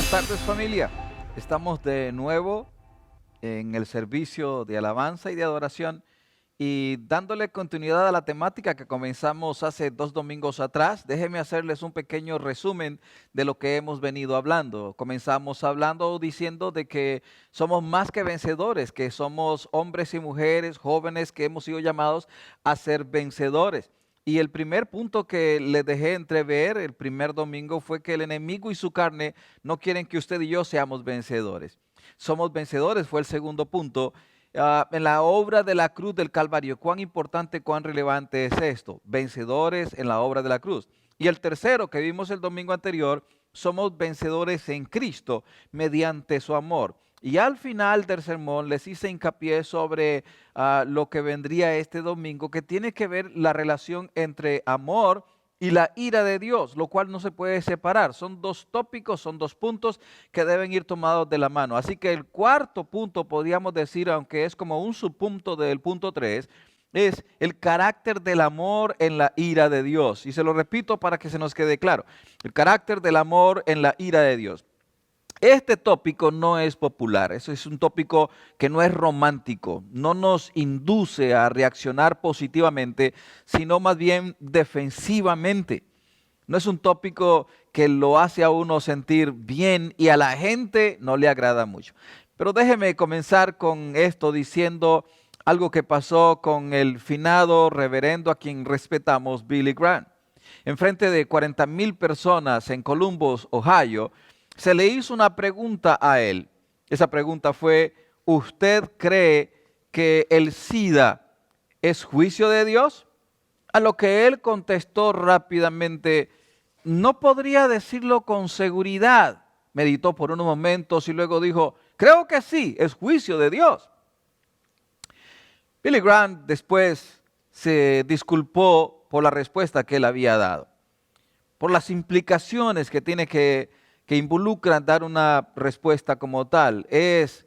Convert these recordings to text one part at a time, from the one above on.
Buenas tardes, familia. Estamos de nuevo en el servicio de alabanza y de adoración y dándole continuidad a la temática que comenzamos hace 2 domingos atrás. Déjenme hacerles un pequeño resumen de lo que hemos venido hablando. Comenzamos hablando diciendo de que somos más que vencedores, que somos hombres y mujeres, jóvenes que hemos sido llamados a ser vencedores. Y el primer punto que les dejé entrever el primer domingo fue que el enemigo y su carne no quieren que usted y yo seamos vencedores. Somos vencedores, fue el segundo punto. En la obra de la cruz del Calvario, cuán importante, cuán relevante es esto. Vencedores en la obra de la cruz. Y el tercero que vimos el domingo anterior, somos vencedores en Cristo mediante su amor. Y al final del sermón les hice hincapié sobre lo que vendría este domingo, que tiene que ver la relación entre amor y la ira de Dios, lo cual no se puede separar. Son dos tópicos, son dos puntos que deben ir tomados de la mano. Así que el cuarto punto, podríamos decir, aunque es como un subpunto del punto 3, es el carácter del amor en la ira de Dios. Y se lo repito para que se nos quede claro. El carácter del amor en la ira de Dios. Este tópico no es popular, eso es un tópico que no es romántico, no nos induce a reaccionar positivamente, sino más bien defensivamente. No es un tópico que lo hace a uno sentir bien y a la gente no le agrada mucho. Pero déjeme comenzar con esto diciendo algo que pasó con el finado reverendo a quien respetamos, Billy Graham. En frente de 40,000 personas en Columbus, Ohio, se le hizo una pregunta a él. Esa pregunta fue: ¿usted cree que el SIDA es juicio de Dios? A lo que él contestó rápidamente: no podría decirlo con seguridad. Meditó por unos momentos y luego dijo: creo que sí, es juicio de Dios. Billy Graham después se disculpó por la respuesta que él había dado, por las implicaciones que tiene que involucran dar una respuesta como tal. ¿Es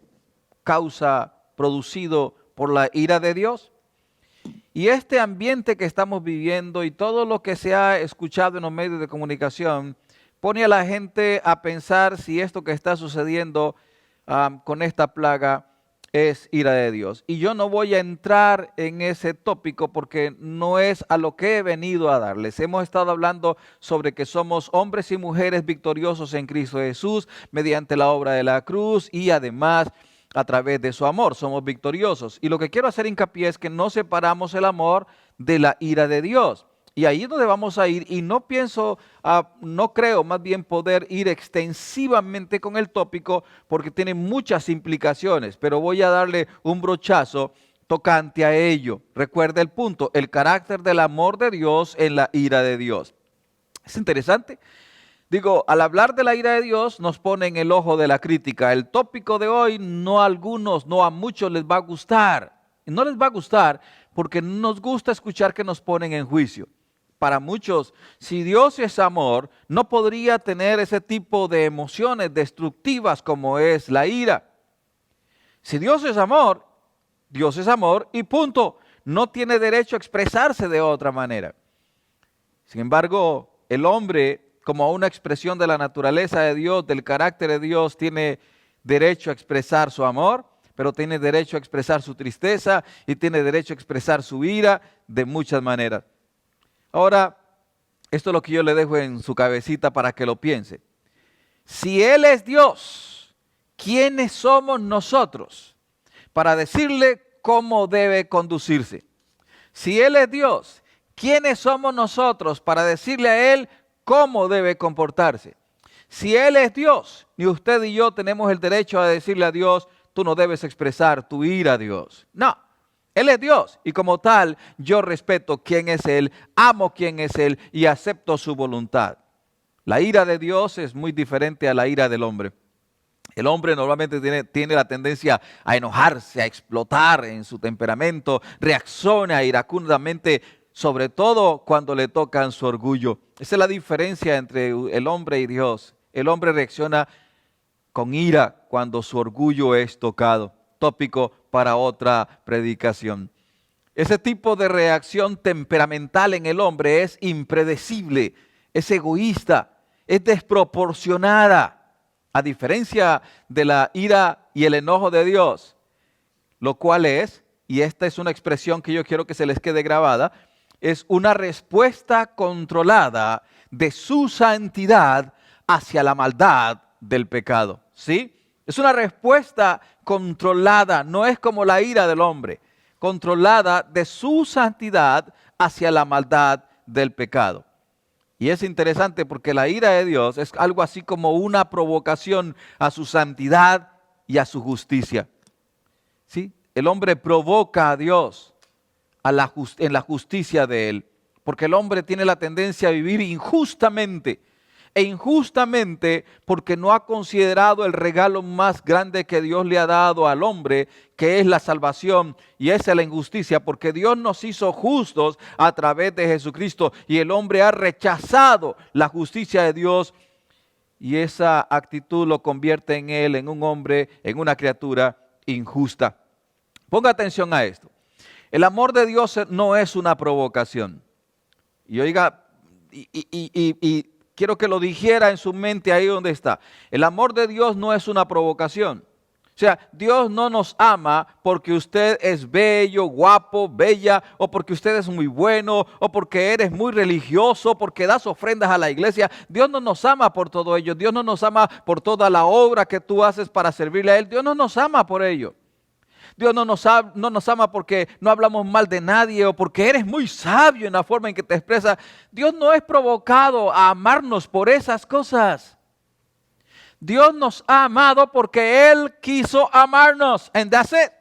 causa producido por la ira de Dios? Y este ambiente que estamos viviendo y todo lo que se ha escuchado en los medios de comunicación pone a la gente a pensar si esto que está sucediendo con esta plaga es ira de Dios. Y yo no voy a entrar en ese tópico porque no es a lo que he venido a darles. Hemos estado hablando sobre que somos hombres y mujeres victoriosos en Cristo Jesús mediante la obra de la cruz y además a través de su amor somos victoriosos. Y lo que quiero hacer hincapié es que no separamos el amor de la ira de Dios. Y ahí es donde vamos a ir, y no creo más bien poder ir extensivamente con el tópico porque tiene muchas implicaciones, pero voy a darle un brochazo tocante a ello. Recuerda el punto: el carácter del amor de Dios en la ira de Dios. Es interesante. Digo, al hablar de la ira de Dios nos pone en el ojo de la crítica. El tópico de hoy no a algunos, no a muchos les va a gustar. Y no les va a gustar porque no nos gusta escuchar que nos ponen en juicio. Para muchos, si Dios es amor, no podría tener ese tipo de emociones destructivas como es la ira. Si Dios es amor y punto. No tiene derecho a expresarse de otra manera. Sin embargo, el hombre, como una expresión de la naturaleza de Dios, del carácter de Dios, tiene derecho a expresar su amor, pero tiene derecho a expresar su tristeza y tiene derecho a expresar su ira de muchas maneras. Ahora, esto es lo que yo le dejo en su cabecita para que lo piense. Si Él es Dios, ¿quiénes somos nosotros para decirle cómo debe conducirse? Si Él es Dios, ¿quiénes somos nosotros para decirle a Él cómo debe comportarse? Si Él es Dios, ni usted y yo tenemos el derecho a decirle a Dios: tú no debes expresar tu ira a Dios. No. Él es Dios y como tal yo respeto quién es Él, amo quién es Él y acepto su voluntad. La ira de Dios es muy diferente a la ira del hombre. El hombre normalmente tiene la tendencia a enojarse, a explotar en su temperamento, reacciona iracundamente, sobre todo cuando le tocan su orgullo. Esa es la diferencia entre el hombre y Dios. El hombre reacciona con ira cuando su orgullo es tocado. Tópico para otra predicación. Ese tipo de reacción temperamental en el hombre es impredecible, es egoísta, es desproporcionada. A diferencia de la ira y el enojo de Dios, lo cual es, y esta es una expresión que yo quiero que se les quede grabada, es una respuesta controlada de su santidad hacia la maldad del pecado. ¿Sí? Es una respuesta controlada, no es como la ira del hombre, controlada de su santidad hacia la maldad del pecado. Y es interesante porque la ira de Dios es algo así como una provocación a su santidad y a su justicia. ¿Sí? El hombre provoca a Dios en la justicia de Él, porque el hombre tiene la tendencia a vivir injustamente, e injustamente porque no ha considerado el regalo más grande que Dios le ha dado al hombre, que es la salvación, y esa es la injusticia, porque Dios nos hizo justos a través de Jesucristo, y el hombre ha rechazado la justicia de Dios, y esa actitud lo convierte en él, en un hombre, en una criatura injusta. Ponga atención a esto. El amor de Dios no es una provocación. Y oiga, y quiero que lo dijera en su mente ahí donde está. El amor de Dios no es una provocación. O sea, Dios no nos ama porque usted es bello, guapo, bella, o porque usted es muy bueno, o porque eres muy religioso, porque das ofrendas a la iglesia. Dios no nos ama por todo ello. Dios no nos ama por toda la obra que tú haces para servirle a Él. Dios no nos ama por ello. Dios no nos ama porque no hablamos mal de nadie o porque eres muy sabio en la forma en que te expresas. Dios no es provocado a amarnos por esas cosas. Dios nos ha amado porque Él quiso amarnos. And that's it.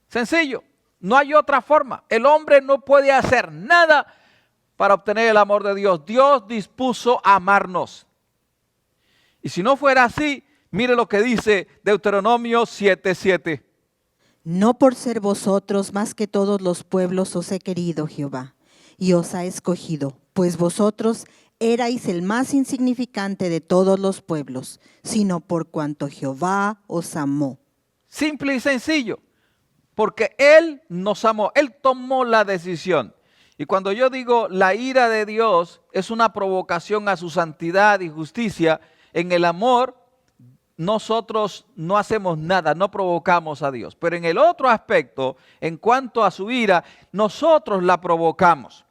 Sencillo. No hay otra forma. El hombre no puede hacer nada para obtener el amor de Dios. Dios dispuso amarnos. Y si no fuera así, mire lo que dice Deuteronomio 7:7. No por ser vosotros más que todos los pueblos os he querido, Jehová, y os ha escogido, pues vosotros erais el más insignificante de todos los pueblos, sino por cuanto Jehová os amó. Simple y sencillo, porque Él nos amó, Él tomó la decisión. Y cuando yo digo la ira de Dios es una provocación a su santidad y justicia, en el amor nosotros no hacemos nada, no provocamos a Dios. Pero en el otro aspecto, en cuanto a su ira, nosotros la provocamos.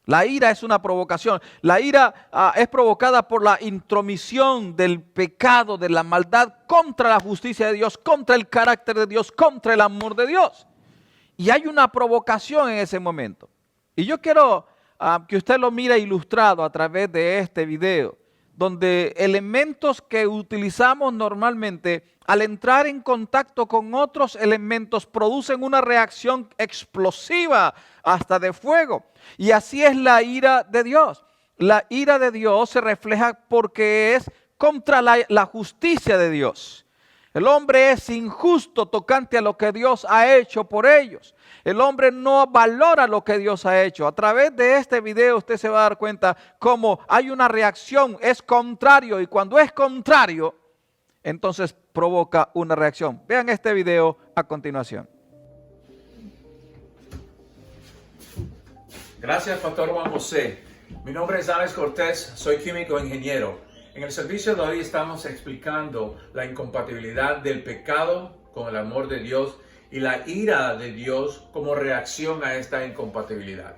La ira es una provocación. La ira es provocada por la intromisión del pecado, de la maldad contra la justicia de Dios, contra el carácter de Dios, contra el amor de Dios. Y hay una provocación en ese momento. Y yo quiero que usted lo mire ilustrado a través de este video, donde elementos que utilizamos normalmente, al entrar en contacto con otros elementos, producen una reacción explosiva hasta de fuego. Y así es la ira de Dios. La ira de Dios se refleja porque es contra la justicia de Dios. El hombre es injusto tocante a lo que Dios ha hecho por ellos. El hombre no valora lo que Dios ha hecho. A través de este video usted se va a dar cuenta cómo hay una reacción, es contrario. Y cuando es contrario, entonces provoca una reacción. Vean este video a continuación. Gracias, Pastor Juan José. Mi nombre es Alex Cortés, soy químico ingeniero. En el servicio de hoy estamos explicando la incompatibilidad del pecado con el amor de Dios y la ira de Dios como reacción a esta incompatibilidad.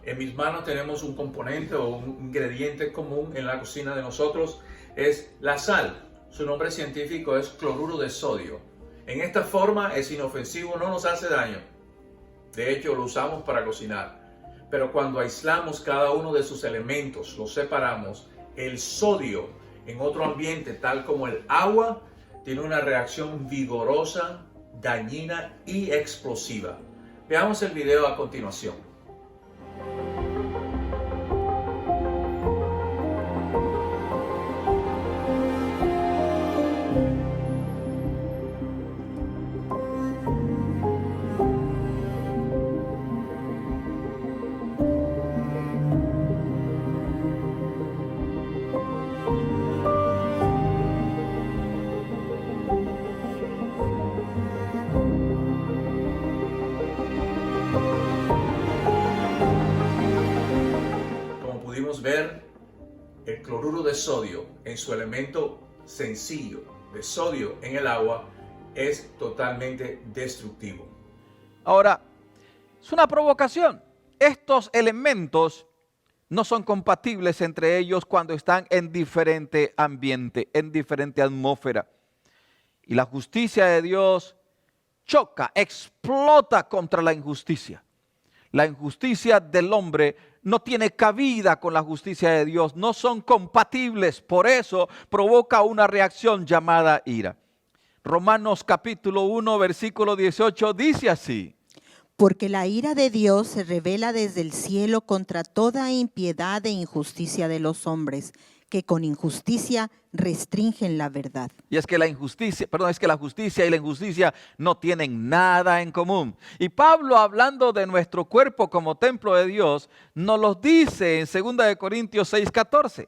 En mis manos tenemos un componente o un ingrediente común en la cocina de nosotros, es la sal. Su nombre científico es cloruro de sodio. En esta forma es inofensivo, no nos hace daño. De hecho, lo usamos para cocinar. Pero cuando aislamos cada uno de sus elementos, los separamos, el sodio en otro ambiente, tal como el agua, tiene una reacción vigorosa, dañina y explosiva. Veamos el video a continuación. Ver el cloruro de sodio en su elemento sencillo de sodio en el agua es totalmente destructivo. Ahora, es una provocación. Estos elementos no son compatibles entre ellos cuando están en diferente ambiente, en diferente atmósfera. Y la justicia de Dios choca, explota contra la injusticia. La injusticia del hombre no tiene cabida con la justicia de Dios, no son compatibles, por eso provoca una reacción llamada ira. Romanos capítulo 1, versículo 18 dice así: Porque la ira de Dios se revela desde el cielo contra toda impiedad e injusticia de los hombres, que con injusticia restringen la verdad. Y es que la justicia y la injusticia no tienen nada en común. Y Pablo, hablando de nuestro cuerpo como templo de Dios, nos lo dice en 2 Corintios 6:14.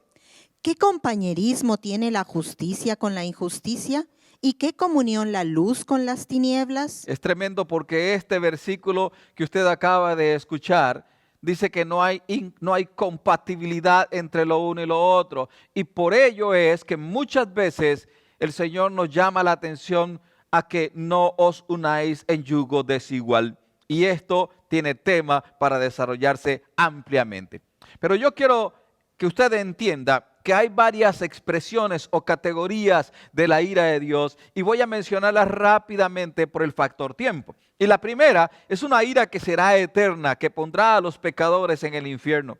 ¿Qué compañerismo tiene la justicia con la injusticia? ¿Y qué comunión la luz con las tinieblas? Es tremendo porque este versículo que usted acaba de escuchar dice que no hay compatibilidad entre lo uno y lo otro. Y por ello es que muchas veces el Señor nos llama la atención a que no os unáis en yugo desigual. Y esto tiene tema para desarrollarse ampliamente. Pero yo quiero que usted entienda que hay varias expresiones o categorías de la ira de Dios y voy a mencionarlas rápidamente por el factor tiempo. Y la primera es una ira que será eterna, que pondrá a los pecadores en el infierno.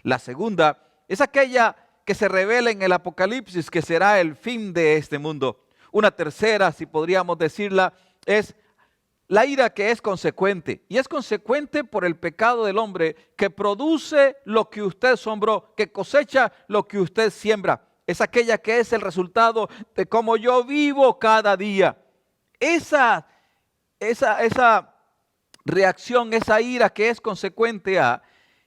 La segunda es aquella que se revela en el Apocalipsis, que será el fin de este mundo. Una tercera, si podríamos decirla, es la ira que es consecuente, y es consecuente por el pecado del hombre que produce lo que usted sembró, que cosecha lo que usted siembra. Es aquella que es el resultado de cómo yo vivo cada día. Esa reacción, esa ira que es consecuente a,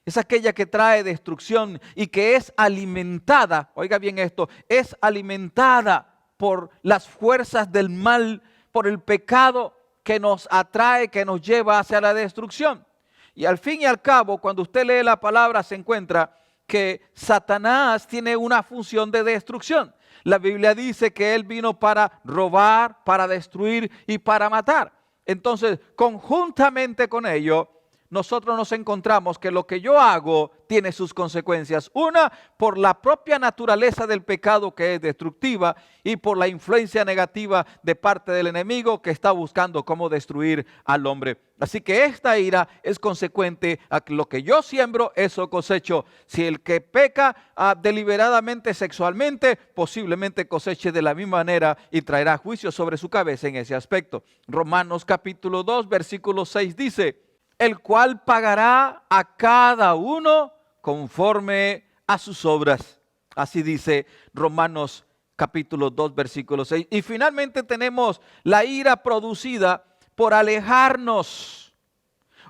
es aquella que trae destrucción y que es alimentada, oiga bien esto, es alimentada por las fuerzas del mal, por el pecado que nos atrae, que nos lleva hacia la destrucción. Y al fin y al cabo, cuando usted lee la palabra, se encuentra que Satanás tiene una función de destrucción. La Biblia dice que él vino para robar, para destruir y para matar. Entonces, conjuntamente con ello, nosotros nos encontramos que lo que yo hago tiene sus consecuencias. Una, por la propia naturaleza del pecado que es destructiva y por la influencia negativa de parte del enemigo que está buscando cómo destruir al hombre. Así que esta ira es consecuente a que lo que yo siembro, eso cosecho. Si el que peca deliberadamente sexualmente, posiblemente coseche de la misma manera y traerá juicio sobre su cabeza en ese aspecto. Romanos capítulo 2, versículo 6 dice: el cual pagará a cada uno conforme a sus obras. Así dice Romanos capítulo 2, versículo 6. Y finalmente tenemos la ira producida por alejarnos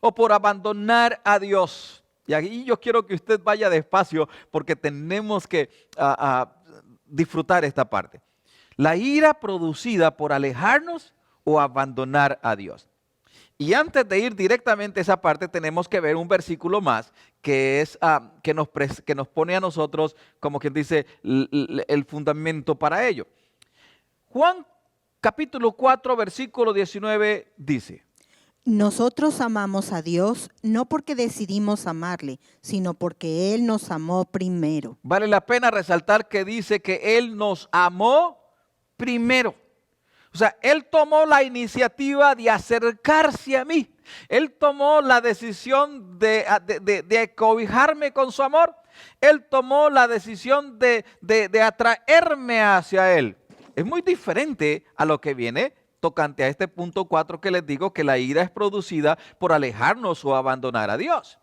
o por abandonar a Dios. Y aquí yo quiero que usted vaya despacio porque tenemos que disfrutar esta parte. La ira producida por alejarnos o abandonar a Dios. Y antes de ir directamente a esa parte, tenemos que ver un versículo más que es que nos pone a nosotros, como quien dice, el fundamento para ello. Juan capítulo 4, versículo 19 dice: Nosotros amamos a Dios no porque decidimos amarle, sino porque Él nos amó primero. Vale la pena resaltar que dice que Él nos amó primero. O sea, Él tomó la iniciativa de acercarse a mí. Él tomó la decisión de cobijarme con su amor. Él tomó la decisión de atraerme hacia Él. Es muy diferente a lo que viene tocante a este punto 4 que les digo, que la ira es producida por alejarnos o abandonar a Dios.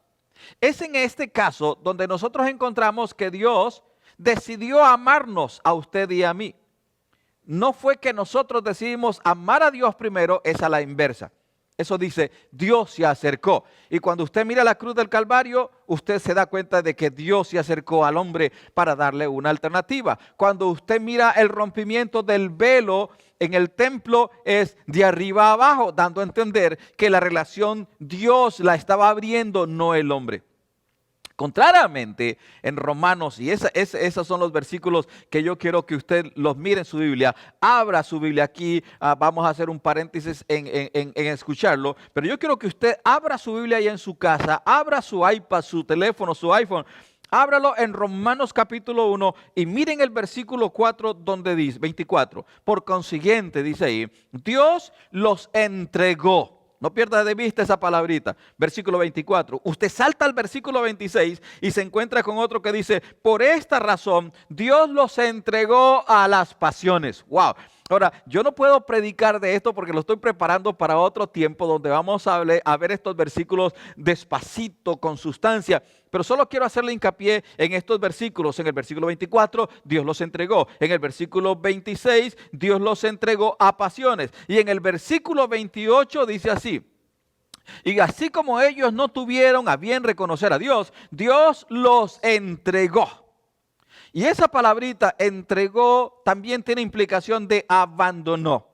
Es en este caso donde nosotros encontramos que Dios decidió amarnos a usted y a mí. No fue que nosotros decidimos amar a Dios primero, es a la inversa. Eso dice, Dios se acercó. Y cuando usted mira la cruz del Calvario, usted se da cuenta de que Dios se acercó al hombre para darle una alternativa. Cuando usted mira el rompimiento del velo en el templo, es de arriba a abajo, dando a entender que la relación Dios la estaba abriendo, no el hombre. Contrariamente, en Romanos, y esos son los versículos que yo quiero que usted los mire en su Biblia, abra su Biblia aquí, vamos a hacer un paréntesis en escucharlo, pero yo quiero que usted abra su Biblia allá en su casa, abra su iPad, su teléfono, su iPhone, ábralo en Romanos capítulo 1 y miren el versículo 4 donde dice, 24, por consiguiente dice ahí, Dios los entregó. No pierda de vista esa palabrita. Versículo 24. Usted salta al versículo 26 y se encuentra con otro que dice, por esta razón Dios los entregó a las pasiones. Wow. Ahora, yo no puedo predicar de esto porque lo estoy preparando para otro tiempo donde vamos a ver estos versículos despacito, con sustancia. Pero solo quiero hacerle hincapié en estos versículos. En el versículo 24, Dios los entregó. En el versículo 26, Dios los entregó a pasiones. Y en el versículo 28 dice así. Y así como ellos no tuvieron a bien reconocer a Dios, Dios los entregó. Y esa palabrita entregó también tiene implicación de abandonó.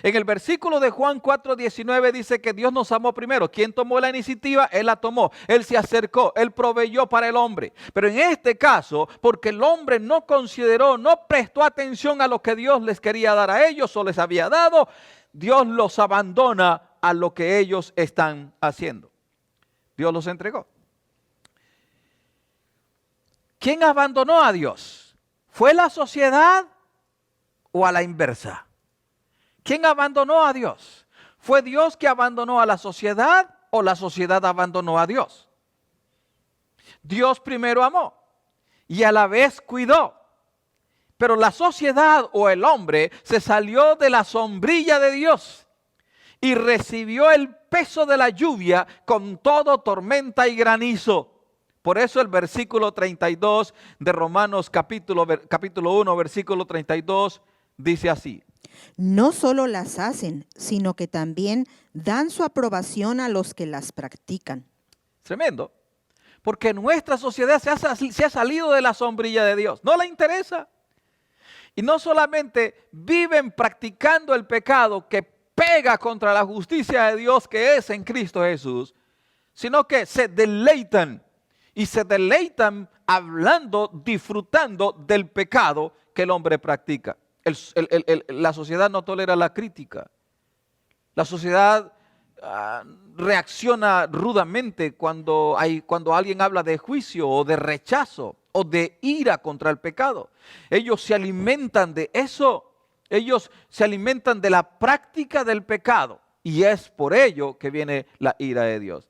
En el versículo de Juan 4:19 dice que Dios nos amó primero. ¿Quién tomó la iniciativa? Él la tomó. Él se acercó. Él proveyó para el hombre. Pero en este caso, porque el hombre no consideró, no prestó atención a lo que Dios les quería dar a ellos o les había dado, Dios los abandona a lo que ellos están haciendo. Dios los entregó. ¿Quién abandonó a Dios? ¿Fue la sociedad o a la inversa? ¿Quién abandonó a Dios? ¿Fue Dios que abandonó a la sociedad o la sociedad abandonó a Dios? Dios primero amó y a la vez cuidó. Pero la sociedad o el hombre se salió de la sombrilla de Dios y recibió el peso de la lluvia con todo tormenta y granizo. Por eso el versículo 32 de Romanos capítulo 1, versículo 32 dice así. No solo las hacen, sino que también dan su aprobación a los que las practican. Tremendo. Porque nuestra sociedad se ha salido de la sombrilla de Dios. No le interesa. Y no solamente viven practicando el pecado que pega contra la justicia de Dios que es en Cristo Jesús, sino que se deleitan. Y se deleitan hablando, disfrutando del pecado que el hombre practica. La sociedad no tolera la crítica. La sociedad reacciona rudamente cuando alguien habla de juicio o de rechazo o de ira contra el pecado. Ellos se alimentan de eso. Ellos se alimentan de la práctica del pecado. Y es por ello que viene la ira de Dios.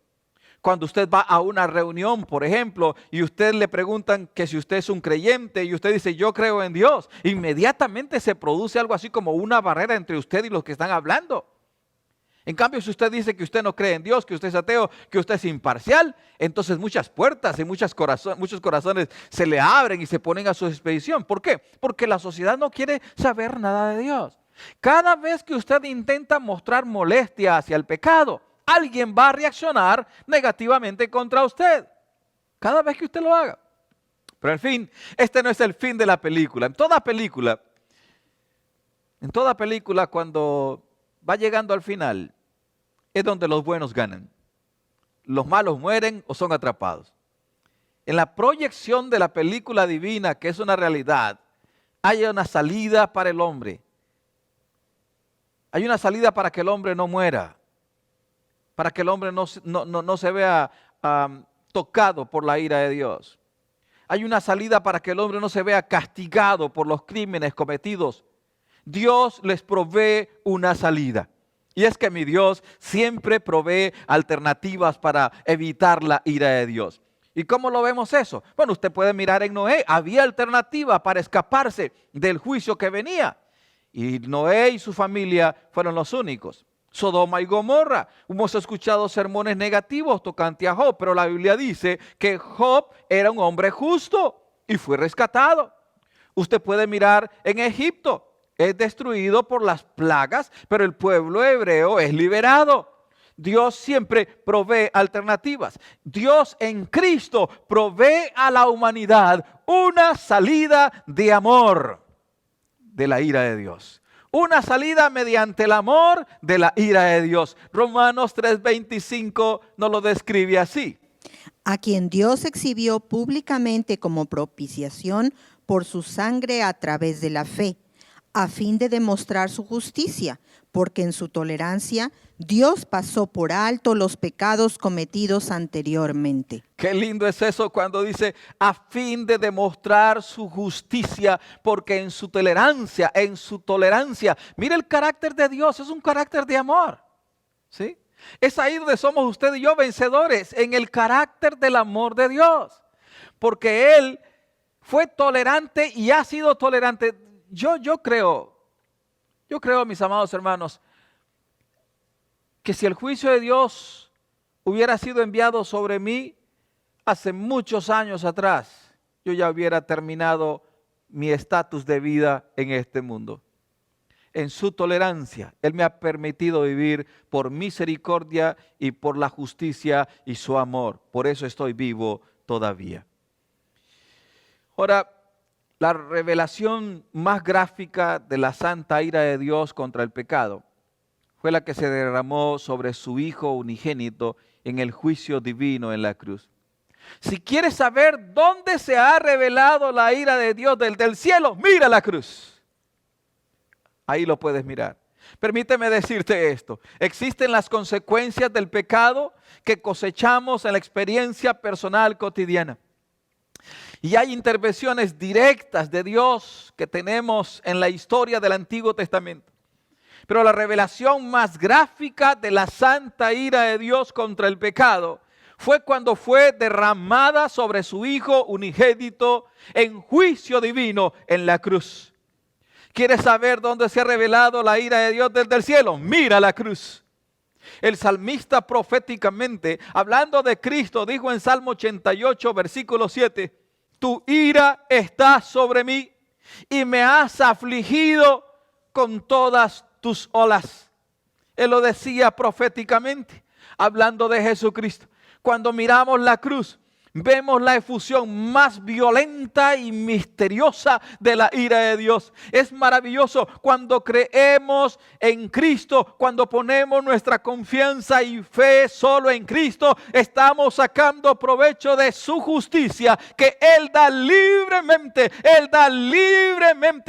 Cuando usted va a una reunión, por ejemplo, y usted le preguntan que si usted es un creyente y usted dice yo creo en Dios, inmediatamente se produce algo así como una barrera entre usted y los que están hablando. En cambio, si usted dice que usted no cree en Dios, que usted es ateo, que usted es imparcial, entonces muchas puertas y muchos corazones se le abren y se ponen a su disposición. ¿Por qué? Porque la sociedad no quiere saber nada de Dios. Cada vez que usted intenta mostrar molestia hacia el pecado, alguien va a reaccionar negativamente contra usted. Cada vez que usted lo haga. Pero en fin, este no es el fin de la película. En toda película, cuando va llegando al final, es donde los buenos ganan. Los malos mueren o son atrapados. En la proyección de la película divina, que es una realidad, hay una salida para el hombre. Hay una salida para que el hombre no muera. Para que el hombre no se vea tocado por la ira de Dios. Hay una salida para que el hombre no se vea castigado por los crímenes cometidos. Dios les provee una salida. Y es que mi Dios siempre provee alternativas para evitar la ira de Dios. ¿Y cómo lo vemos eso? Bueno, usted puede mirar en Noé. Había alternativa para escaparse del juicio que venía. Y Noé y su familia fueron los únicos. Sodoma y Gomorra. Hemos escuchado sermones negativos tocante a Job, pero la Biblia dice que Job era un hombre justo y fue rescatado. Usted puede mirar en Egipto. Es destruido por las plagas, pero el pueblo hebreo es liberado. Dios siempre provee alternativas. Dios en Cristo provee a la humanidad una salida de amor de la ira de Dios. Una salida mediante el amor de la ira de Dios. Romanos 3:25 nos lo describe así. a quien Dios exhibió públicamente como propiciación por su sangre a través de la fe, a fin de demostrar su justicia, porque en su tolerancia Dios pasó por alto los pecados cometidos anteriormente. Qué lindo es eso cuando dice a fin de demostrar su justicia, porque en su tolerancia, mire el carácter de Dios, es un carácter de amor, ¿sí? Es ahí donde somos usted y yo vencedores, en el carácter del amor de Dios, porque Él fue tolerante y ha sido tolerante. Yo creo, mis amados hermanos, que si el juicio de Dios hubiera sido enviado sobre mí hace muchos años atrás, yo ya hubiera terminado mi estatus de vida en este mundo. En su tolerancia, Él me ha permitido vivir por misericordia y por la justicia y su amor. Por eso estoy vivo todavía. Ahora, la revelación más gráfica de la santa ira de Dios contra el pecado fue la que se derramó sobre su Hijo unigénito en el juicio divino en la cruz. Si quieres saber dónde se ha revelado la ira de Dios del cielo, mira la cruz. Ahí lo puedes mirar. Permíteme decirte esto. Existen las consecuencias del pecado que cosechamos en la experiencia personal cotidiana. Y hay intervenciones directas de Dios que tenemos en la historia del Antiguo Testamento. Pero la revelación más gráfica de la santa ira de Dios contra el pecado fue cuando fue derramada sobre su Hijo unigénito en juicio divino en la cruz. ¿Quieres saber dónde se ha revelado la ira de Dios desde el cielo? Mira la cruz. El salmista proféticamente, hablando de Cristo, dijo en Salmo 88, versículo 7, tu ira está sobre mí y me has afligido con todas tus olas. Él lo decía proféticamente, hablando de Jesucristo. Cuando miramos la cruz, vemos la efusión más violenta y misteriosa de la ira de Dios. Es maravilloso cuando creemos en Cristo, cuando ponemos nuestra confianza y fe solo en Cristo, estamos sacando provecho de su justicia que Él da libremente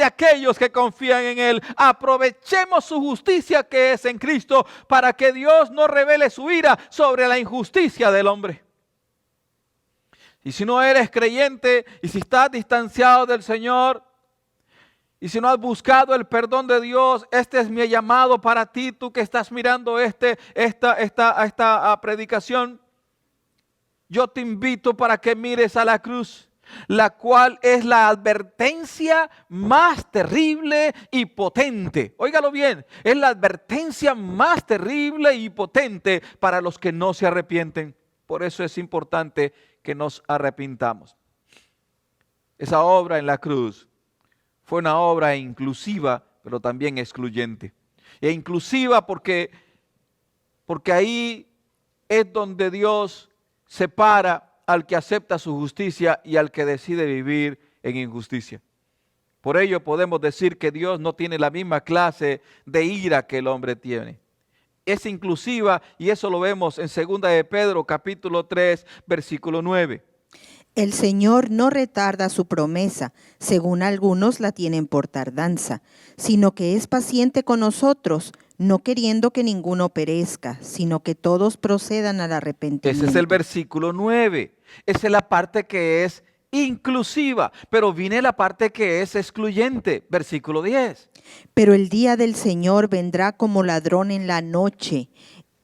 a aquellos que confían en Él. Aprovechemos su justicia que es en Cristo para que Dios no revele su ira sobre la injusticia del hombre. Y si no eres creyente y si estás distanciado del Señor y si no has buscado el perdón de Dios, este es mi llamado para ti, tú que estás mirando esta predicación. Yo te invito para que mires a la cruz, la cual es la advertencia más terrible y potente. Óigalo bien, es la advertencia más terrible y potente para los que no se arrepienten. Por eso es importante que nos arrepintamos. Esa obra en la cruz fue una obra inclusiva, pero también excluyente. E inclusiva porque ahí es donde Dios separa al que acepta su justicia y al que decide vivir en injusticia. Por ello podemos decir que Dios no tiene la misma clase de ira que el hombre tiene. Es inclusiva y eso lo vemos en 2 de Pedro capítulo 3 versículo 9. El Señor no retarda su promesa, según algunos la tienen por tardanza, sino que es paciente con nosotros, no queriendo que ninguno perezca, sino que todos procedan al arrepentimiento. Ese es el versículo 9. Esa es la parte que es inclusiva, pero viene la parte que es excluyente, versículo 10. Pero el día del Señor vendrá como ladrón en la noche,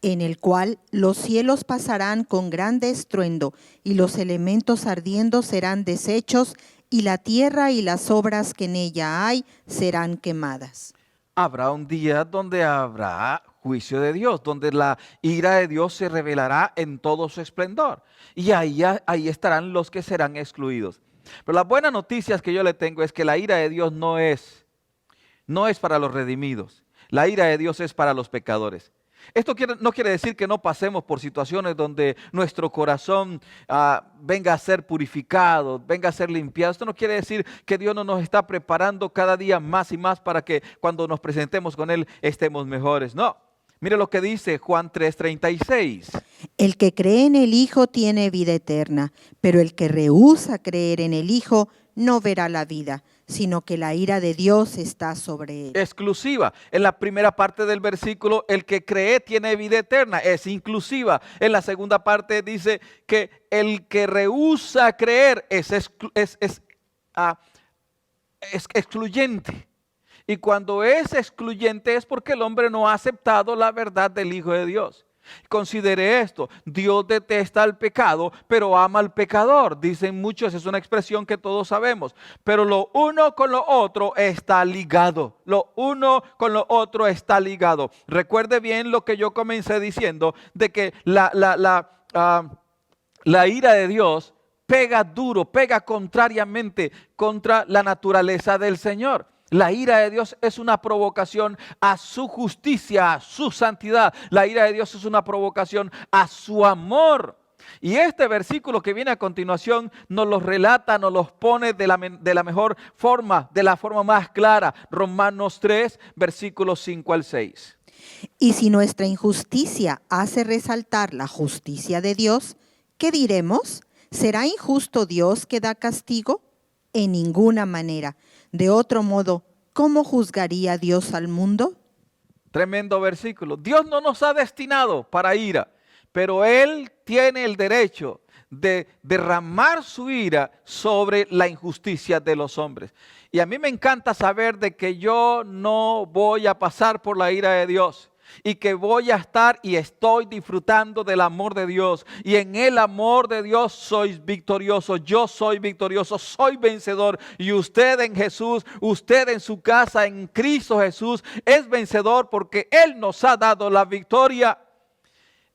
en el cual los cielos pasarán con grande estruendo, y los elementos ardiendo serán deshechos, y la tierra y las obras que en ella hay serán quemadas. Habrá un día donde habrá juicio de Dios, donde la ira de Dios se revelará en todo su esplendor. Y ahí estarán los que serán excluidos. Pero las buenas noticias que yo le tengo es que la ira de Dios no es para los redimidos. La ira de Dios es para los pecadores. Esto no quiere decir que no pasemos por situaciones donde nuestro corazón venga a ser purificado, venga a ser limpiado. Esto no quiere decir que Dios no nos está preparando cada día más y más para que cuando nos presentemos con Él estemos mejores. No, Mire lo que dice Juan 3:36. El que cree en el Hijo tiene vida eterna, pero el que rehúsa creer en el Hijo no verá la vida, sino que la ira de Dios está sobre él. Exclusiva. En la primera parte del versículo, el que cree tiene vida eterna, es inclusiva. En la segunda parte dice que el que rehúsa creer es excluyente. Y cuando es excluyente es porque el hombre no ha aceptado la verdad del Hijo de Dios. Considere esto, Dios detesta el pecado, pero ama al pecador. Dicen muchos, es una expresión que todos sabemos. Pero lo uno con lo otro está ligado. Lo uno con lo otro está ligado. Recuerde bien lo que yo comencé diciendo, de que la ira de Dios pega duro, pega contrariamente contra la naturaleza del Señor. La ira de Dios es una provocación a su justicia, a su santidad. La ira de Dios es una provocación a su amor. Y este versículo que viene a continuación nos lo relata, nos los pone de la mejor forma, de la forma más clara. Romanos 3, versículos 5 al 6. Y si nuestra injusticia hace resaltar la justicia de Dios, ¿qué diremos? ¿Será injusto Dios que da castigo? En ninguna manera. De otro modo, ¿cómo juzgaría Dios al mundo? Tremendo versículo. Dios no nos ha destinado para ira, pero Él tiene el derecho de derramar su ira sobre la injusticia de los hombres. Y a mí me encanta saber de que yo no voy a pasar por la ira de Dios. Y que voy a estar y estoy disfrutando del amor de Dios. Y en el amor de Dios sois victorioso. Yo soy victorioso, soy vencedor. Y usted en Jesús, usted en su casa, en Cristo Jesús, es vencedor porque Él nos ha dado la victoria.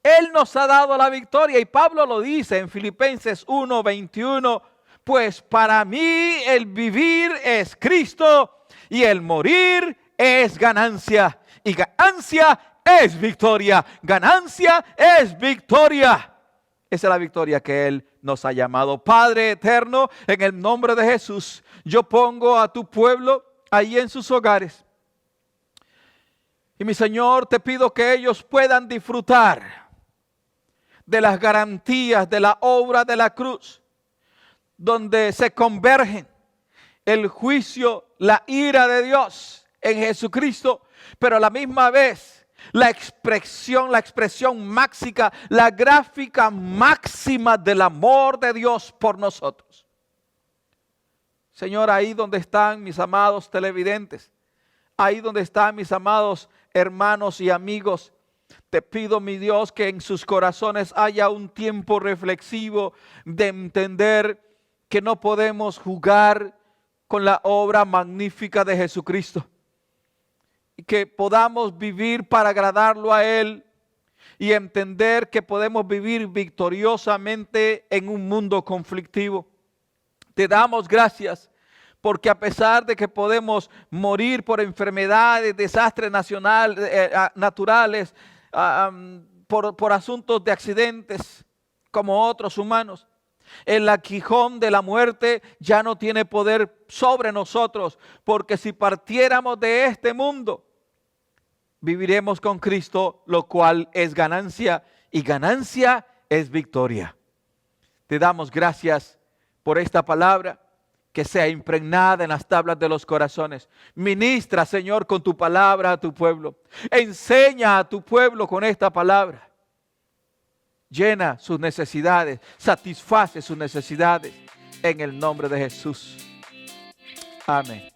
Él nos ha dado la victoria. Y Pablo lo dice en Filipenses 1:21. Pues para mí el vivir es Cristo y el morir es ganancia. Y ganancia es victoria. Ganancia es victoria. Esa es la victoria que Él nos ha llamado. Padre eterno, en el nombre de Jesús, yo pongo a tu pueblo ahí en sus hogares. Y mi Señor, te pido que ellos puedan disfrutar de las garantías de la obra de la cruz, donde se convergen el juicio, la ira de Dios en Jesucristo, pero a la misma vez la expresión máxima, la gráfica máxima del amor de Dios por nosotros. Señor, ahí donde están mis amados televidentes, ahí donde están mis amados hermanos y amigos, te pido, mi Dios, que en sus corazones haya un tiempo reflexivo de entender que no podemos jugar con la obra magnífica de Jesucristo. Y que podamos vivir para agradarlo a Él y entender que podemos vivir victoriosamente en un mundo conflictivo. Te damos gracias porque a pesar de que podemos morir por enfermedades, desastres naturales, por asuntos de accidentes como otros humanos, el aguijón de la muerte ya no tiene poder sobre nosotros, porque si partiéramos de este mundo, viviremos con Cristo, lo cual es ganancia, y ganancia es victoria. Te damos gracias por esta palabra, que sea impregnada en las tablas de los corazones. Ministra, Señor, con tu palabra a tu pueblo. Enseña a tu pueblo con esta palabra. Llena sus necesidades, satisface sus necesidades en el nombre de Jesús. Amén.